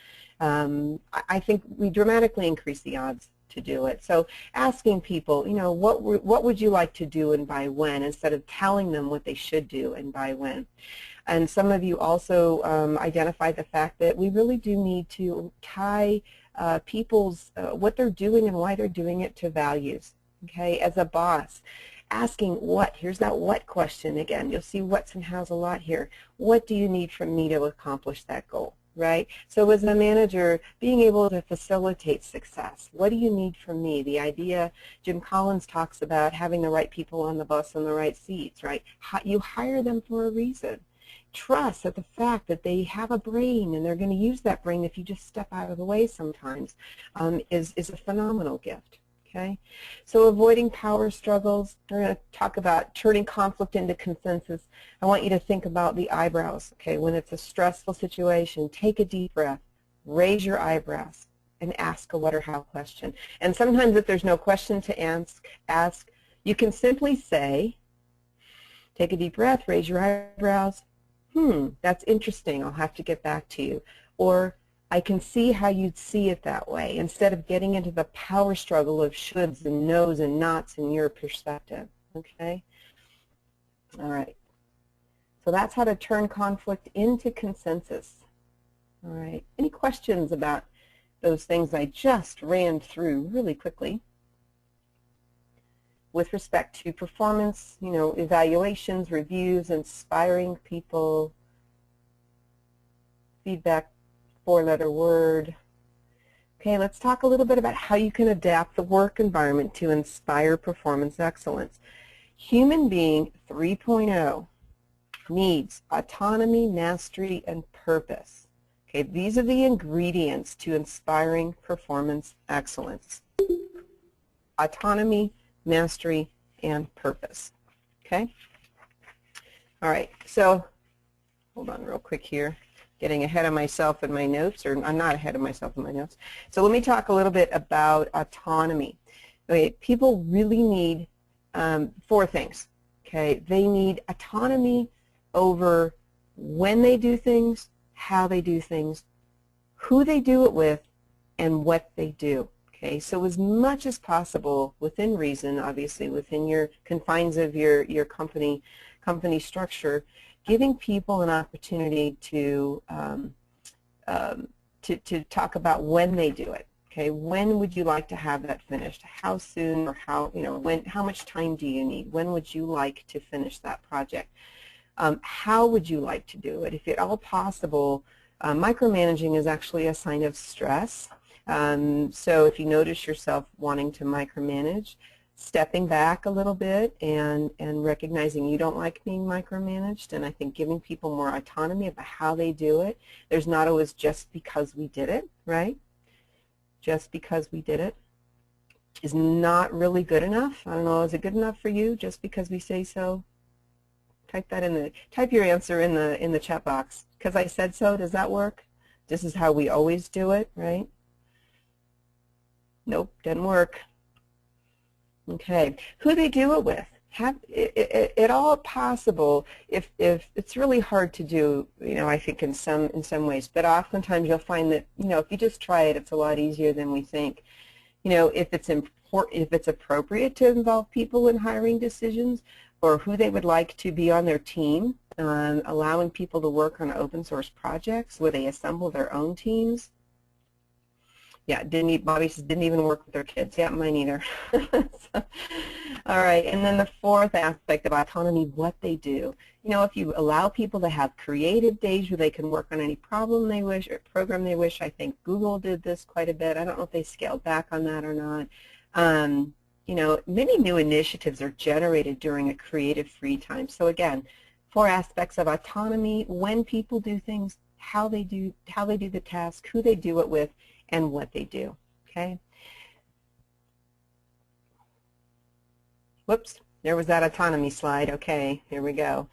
I think we dramatically increase the odds to do it. So asking people, you know, what would you like to do and by when, instead of telling them what they should do and by when. And some of you also identified the fact that we really do need to tie people's, what they're doing and why they're doing it to values. Okay, as a boss, asking what, here's that what question again. You'll see what's and how's a lot here. What do you need from me to accomplish that goal? right? So as a manager, being able to facilitate success. What do you need from me? The idea, Jim Collins talks about having the right people on the bus and the right seats, right? You hire them for a reason. Trust that the fact that they have a brain and they're going to use that brain if you just step out of the way sometimes is a phenomenal gift. Okay, so avoiding power struggles. We're going to talk about turning conflict into consensus. I want you to think about the eyebrows. Okay, when it's a stressful situation, take a deep breath, raise your eyebrows, and ask a what or how question. And sometimes if there's no question to ask, you can simply say, take a deep breath, raise your eyebrows. That's interesting. I'll have to get back to you. Or I can see how you'd see it that way, instead of getting into the power struggle of shoulds and no's and nots in your perspective. Okay? All right. So that's how to turn conflict into consensus. All right. Any questions about those things I just ran through really quickly? With respect to performance, you know, evaluations, reviews, inspiring people, feedback, four-letter word. Okay, let's talk a little bit about how you can adapt the work environment to inspire performance excellence. Human being 3.0 needs autonomy, mastery, and purpose. Okay, these are the ingredients to inspiring performance excellence. Autonomy, mastery, and purpose. Okay? All right, so hold on real quick here. Getting ahead of myself in my notes, or I'm not ahead of myself in my notes. So let me talk a little bit about autonomy. Okay, people really need four things. Okay, they need autonomy over when they do things, how they do things, who they do it with, and what they do. Okay, so as much as possible, within reason, obviously within your confines of your company structure, giving people an opportunity to talk about when they do it. Okay, when would you like to have that finished? How soon, or how, you know, when? How much time do you need? When would you like to finish that project? How would you like to do it? If at all possible, micromanaging is actually a sign of stress. So if you notice yourself wanting to micromanage, stepping back a little bit and recognizing you don't like being micromanaged, and I think giving people more autonomy about how they do it. There's not always just because we did it, right? Just because we did it is not really good enough. I don't know, is it good enough for you just because we say so? Type your answer in the chat box. Because I said so, does that work? This is how we always do it, right? Nope, didn't work. Okay, who they do it with. Have it all possible. If it's really hard to do, you know, I think in some ways, but oftentimes you'll find that, you know, if you just try it, it's a lot easier than we think. You know, if it's appropriate to involve people in hiring decisions, or who they would like to be on their team, allowing people to work on open source projects where they assemble their own teams. Yeah, Bobby says didn't even work with their kids. Yeah, mine either. So, all right, and then the fourth aspect of autonomy, what they do. You know, if you allow people to have creative days where they can work on any problem they wish or program they wish, I think Google did this quite a bit. I don't know if they scaled back on that or not. You know, many new initiatives are generated during a creative free time. So again, four aspects of autonomy: when people do things, how they do the task, who they do it with, and what they do. Okay. Whoops, there was that autonomy slide. Okay, here we go.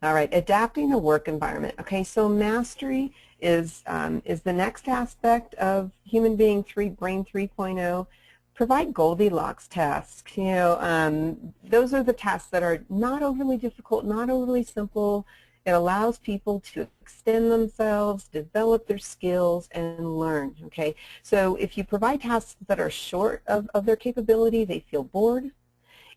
All right, adapting the work environment. Okay, so mastery is the next aspect of human being brain 3.0. Provide Goldilocks tasks. You know, those are the tasks that are not overly difficult, not overly simple. It allows people to extend themselves, develop their skills, and learn. Okay, so if you provide tasks that are short of their capability, they feel bored.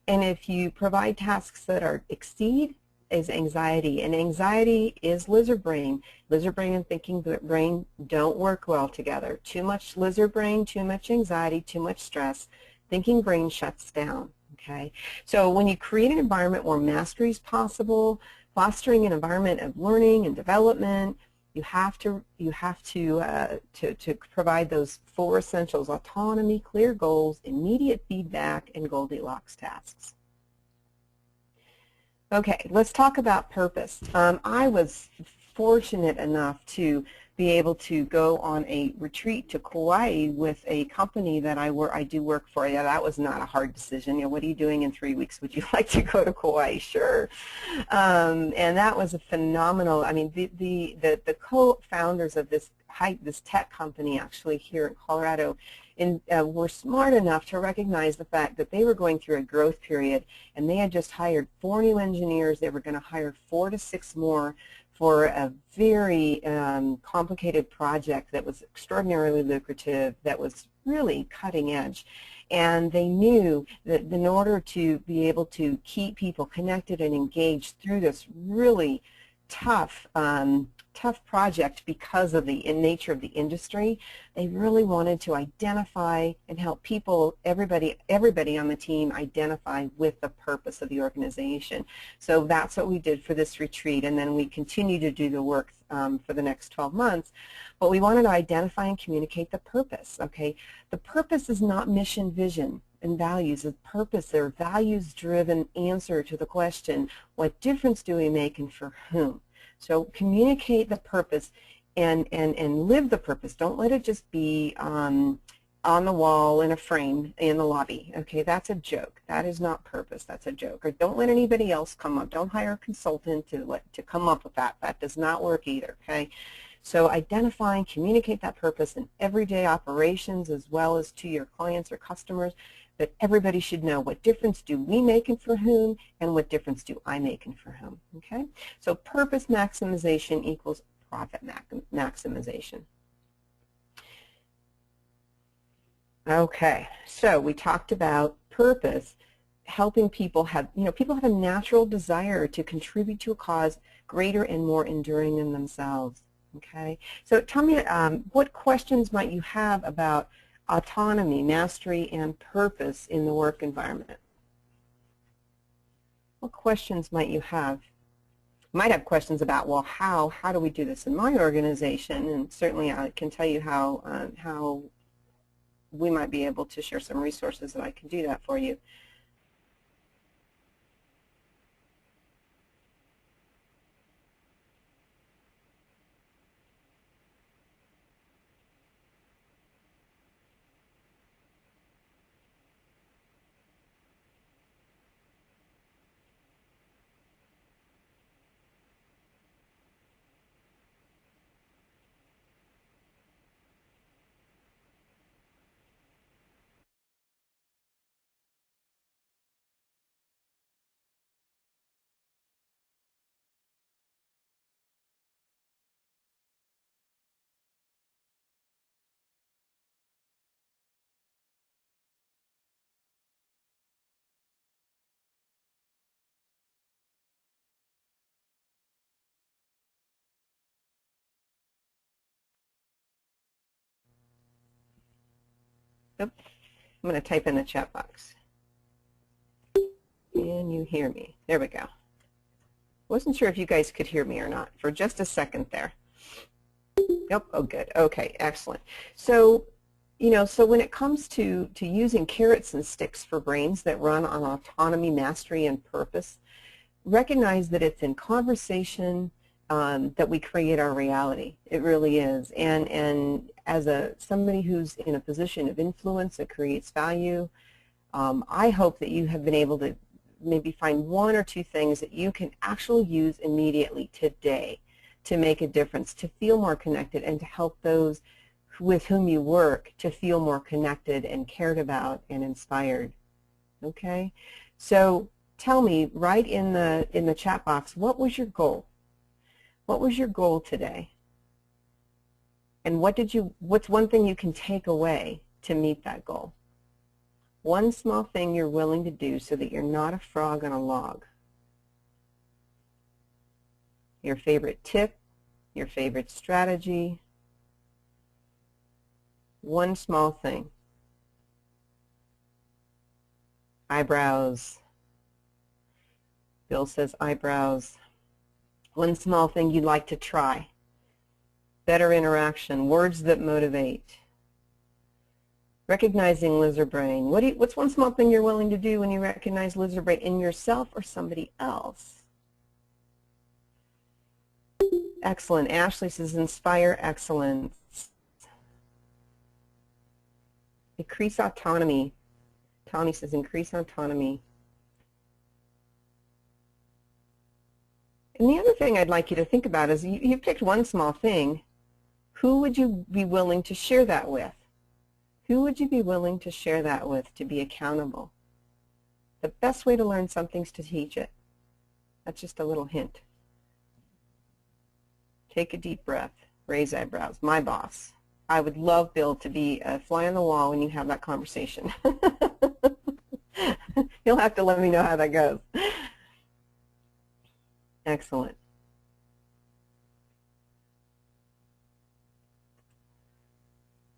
And if you provide tasks that are exceed, is anxiety. And anxiety is lizard brain. Lizard brain and thinking brain don't work well together. Too much lizard brain, too much anxiety, too much stress. Thinking brain shuts down. Okay, so when you create an environment where mastery is possible, fostering an environment of learning and development, You have to provide those 4 essentials: autonomy, clear goals, immediate feedback, and Goldilocks tasks. Okay, let's talk about purpose. I was fortunate enough to be able to go on a retreat to Kauai with a company that I do work for. Yeah, that was not a hard decision. You know, what are you doing in 3 weeks? Would you like to go to Kauai? Sure. And that was a phenomenal. I mean, the co-founders of this tech company actually here in Colorado were smart enough to recognize the fact that they were going through a growth period, and they had just hired 4 new engineers. They were going to hire 4 to 6 more for a very complicated project that was extraordinarily lucrative, that was really cutting edge. And they knew that in order to be able to keep people connected and engaged through this really tough project because of the nature of the industry, they really wanted to identify and help people, everybody on the team, identify with the purpose of the organization. So that's what we did for this retreat, and then we continue to do the work for the next 12 months. But we wanted to identify and communicate the purpose. Okay, the purpose is not mission, vision, and values. The purpose, they're values-driven answer to the question, what difference do we make and for whom? So communicate the purpose and live the purpose. Don't let it just be on the wall in a frame in the lobby. Okay, that's a joke. That is not purpose. That's a joke. Or don't let anybody else come up. Don't hire a consultant to come up with that. That does not work either. Okay, so identify and communicate that purpose in everyday operations as well as to your clients or customers. That everybody should know, what difference do we make and for whom, and what difference do I make and for whom. Okay, so purpose maximization equals profit maximization. Okay, so we talked about purpose, helping people have, people have a natural desire to contribute to a cause greater and more enduring than themselves. Okay, so tell me, what questions might you have about autonomy, mastery, and purpose in the work environment? What questions might you have? You might have questions about, well, how do we do this in my organization? And certainly I can tell you how we might be able to share some resources that I can do that for you. Oops. I'm going to type in the chat box. Can you hear me? There we go. Wasn't sure if you guys could hear me or not for just a second there. Yep. Oh, good. Okay, excellent. So, so when it comes to using carrots and sticks for brains that run on autonomy, mastery, and purpose, recognize that it's in conversation that we create our reality. It really is. And as somebody who's in a position of influence that creates value, I hope that you have been able to maybe find 1 or 2 things that you can actually use immediately today to make a difference, to feel more connected, and to help those with whom you work to feel more connected and cared about and inspired. Okay? So tell me right in the chat box, what was your goal? What was your goal today? And what's one thing you can take away to meet that goal? One small thing you're willing to do so that you're not a frog on a log. Your favorite tip, your favorite strategy, one small thing. Eyebrows. Bill says eyebrows. One small thing you'd like to try. better interaction, words that motivate, recognizing lizard brain. What's one small thing you're willing to do when you recognize lizard brain in yourself or somebody else? Excellent. Ashley says inspire excellence. Increase autonomy. Tommy says increase autonomy. And the other thing I'd like you to think about is you've picked one small thing. Who would you be willing to share that with? Who would you be willing to share that with to be accountable? The best way to learn something is to teach it. That's just a little hint. Take a deep breath. Raise eyebrows. My boss. I would love Bill to be a fly on the wall when you have that conversation. You'll have to let me know how that goes. Excellent.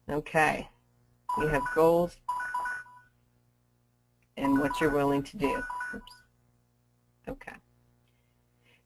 Okay. We have goals and what you're willing to do. Oops. Okay.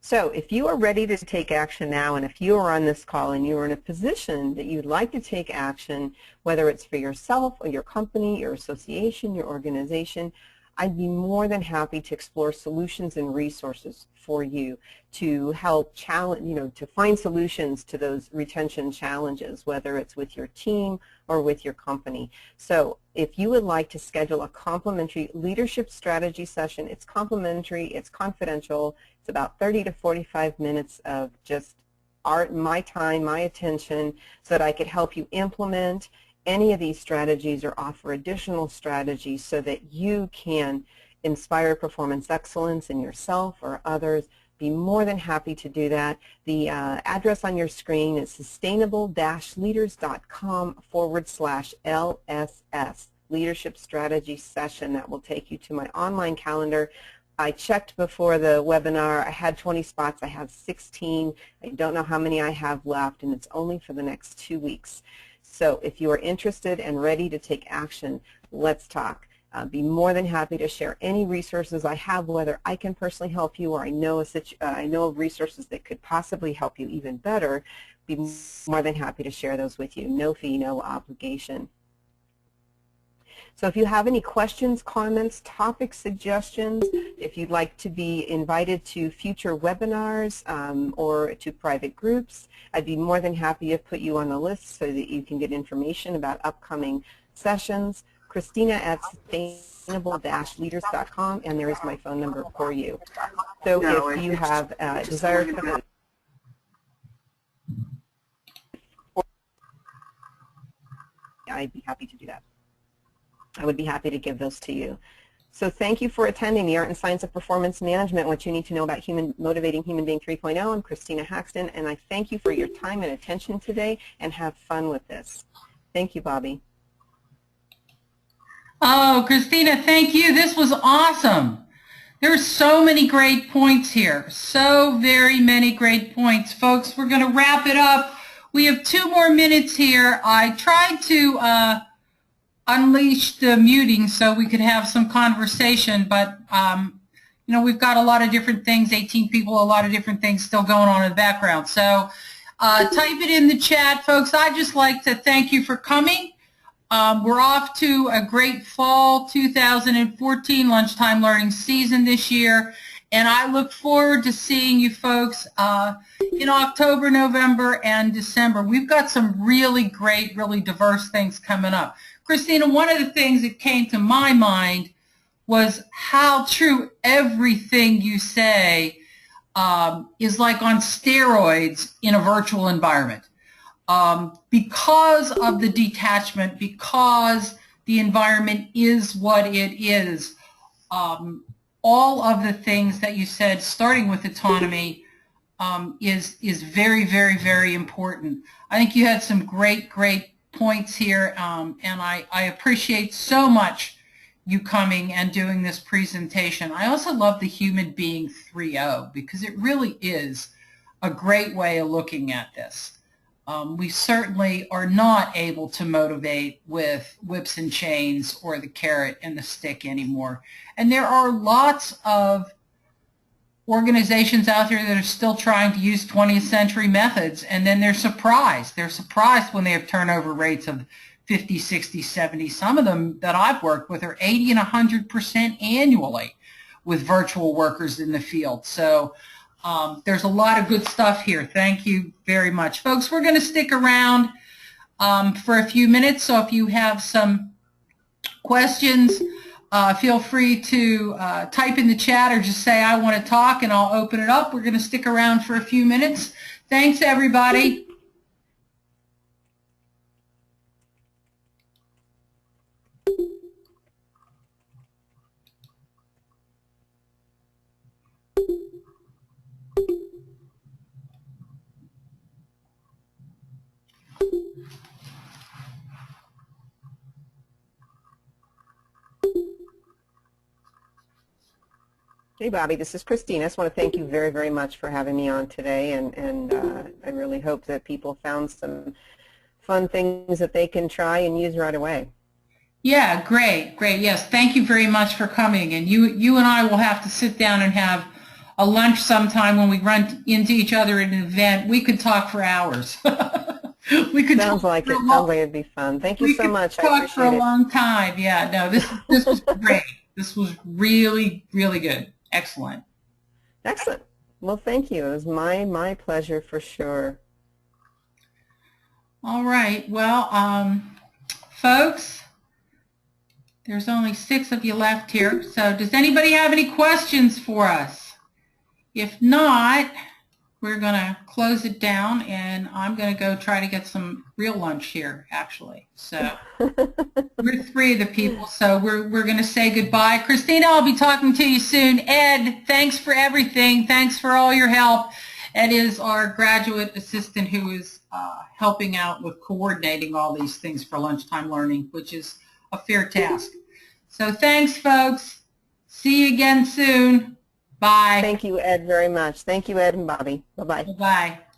So if you are ready to take action now, and if you are on this call and you are in a position that you'd like to take action, whether it's for yourself or your company, your association, your organization, I'd be more than happy to explore solutions and resources for you to help to find solutions to those retention challenges, whether it's with your team or with your company. So if you would like to schedule a complimentary leadership strategy session, it's complimentary, it's confidential, it's about 30 to 45 minutes of just my time, my attention, so that I could help you implement any of these strategies or offer additional strategies so that you can inspire performance excellence in yourself or others. Be more than happy to do that. The address on your screen is sustainable-leaders.com/LSS, Leadership Strategy Session. That will take you to my online calendar. I checked before the webinar. I had 20 spots. I have 16. I don't know how many I have left, and it's only for the next 2 weeks. So if you are interested and ready to take action, let's talk. Be more than happy to share any resources I have, whether I can personally help you or I know of resources that could possibly help you even better. Be more than happy to share those with you. No fee, no obligation. So if you have any questions, comments, topic suggestions, if you'd like to be invited to future webinars or to private groups, I'd be more than happy to put you on the list so that you can get information about upcoming sessions. Christina at sustainable-leaders.com, and there is my phone number for you. So if you have a desire for the I'd be happy to do that. I would be happy to give those to you. So thank you for attending the Art and Science of Performance Management, What You Need to Know About Motivating Human Being 3.0. I'm Christina Haxton, and I thank you for your time and attention today, and have fun with this. Thank you, Bobby. Oh, Christina, thank you. This was awesome. There's so many great points here. So very many great points. Folks, we're going to wrap it up. We have 2 more minutes here. I tried to unleash the muting so we could have some conversation, but we've got a lot of different things, 18 people, a lot of different things still going on in the background. So type it in the chat, folks. I'd just like to thank you for coming. We're off to a great fall 2014 lunchtime learning season this year, and I look forward to seeing you folks in October, November, and December. We've got some really great, really diverse things coming up. Christina, one of the things that came to my mind was how true everything you say is like on steroids in a virtual environment. Because of the detachment, because the environment is what it is, all of the things that you said, starting with autonomy, is very, very, very important. I think you had some great points here, and I appreciate so much you coming and doing this presentation. I also love the Human Being 3.0 because it really is a great way of looking at this. We certainly are not able to motivate with whips and chains or the carrot and the stick anymore. And there are lots of organizations out there that are still trying to use 20th century methods, and then they're surprised. They're surprised when they have turnover rates of 50, 60, 70. Some of them that I've worked with are 80 and 100% annually with virtual workers in the field. So there's a lot of good stuff here. Thank you very much. Folks, we're going to stick around for a few minutes, so if you have some questions, feel free to type in the chat or just say, I want to talk, and I'll open it up. We're going to stick around for a few minutes. Thanks, everybody. Hey, Bobby, this is Christina. I just want to thank you very, very much for having me on today, and I really hope that people found some fun things that they can try and use right away. Yeah, great, great. Yes, thank you very much for coming. And you and I will have to sit down and have a lunch sometime when we run into each other at an event. We could talk for hours. We could sounds like it'd be fun. Thank you so much. I appreciate it. Talk for a long time. Yeah, no, this was great. This was really, really good. Excellent. Excellent. Well, thank you. It was my pleasure for sure. All right. Well, folks, there's only 6 of you left here. So does anybody have any questions for us? If not, we're going to close it down, and I'm going to go try to get some real lunch here, actually. So we're 3 of the people, so we're going to say goodbye. Christina, I'll be talking to you soon. Ed, thanks for everything. Thanks for all your help. Ed is our graduate assistant who is helping out with coordinating all these things for lunchtime learning, which is a fair task. So thanks, folks. See you again soon. Bye. Thank you, Ed, very much. Thank you, Ed and Bobby. Bye-bye. Bye-bye.